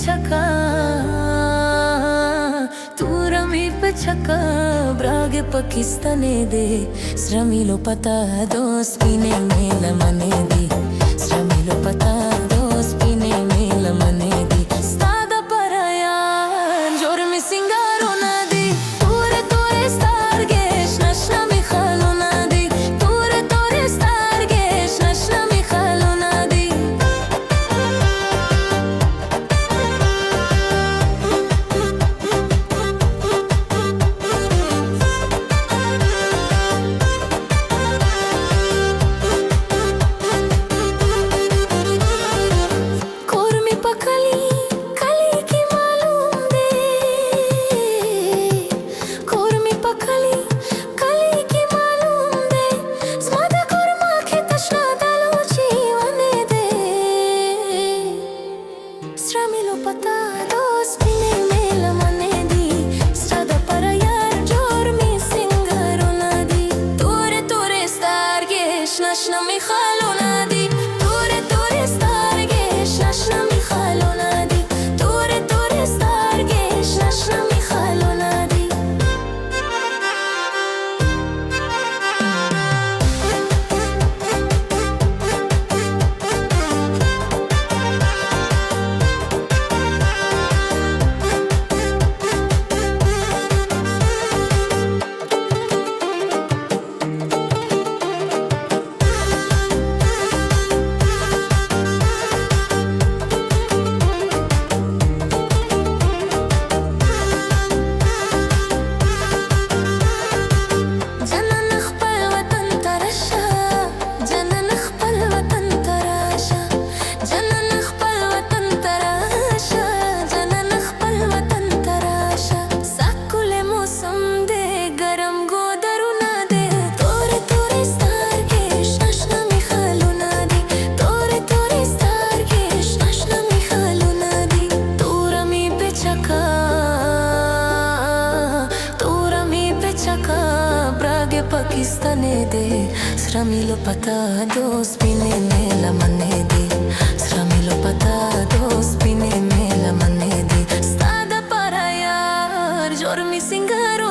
छक्का तूरमी पे छक्का ब्रागे पाकिस्ताने दे श्रमिलो पता दोस्त पीने मेल मने दी श्रमिलो पता दोस्त पीने मेल मने दी स्तादा परया जोर में सिंगारो ना दी तूरे तूरे स्टारगेश नशना में खालो ना दी तूरे तूरे स्टारगेश नशना में खालो ना दी Stramilo pata dos pine mela manedi strada para yar jormi singaro nadi ture ture stargesh nashna mi khalo nadi ture ture stargesh nashna mi khalo nadi ture ture stargesh nashna mi khalo nadi पाकिस्ताने दे श्रमिलो पता दोस्त पीने मेला मने दे श्रमिलो पता दोस्त पीने मेला मने दे स्तादा para yar jormi singaro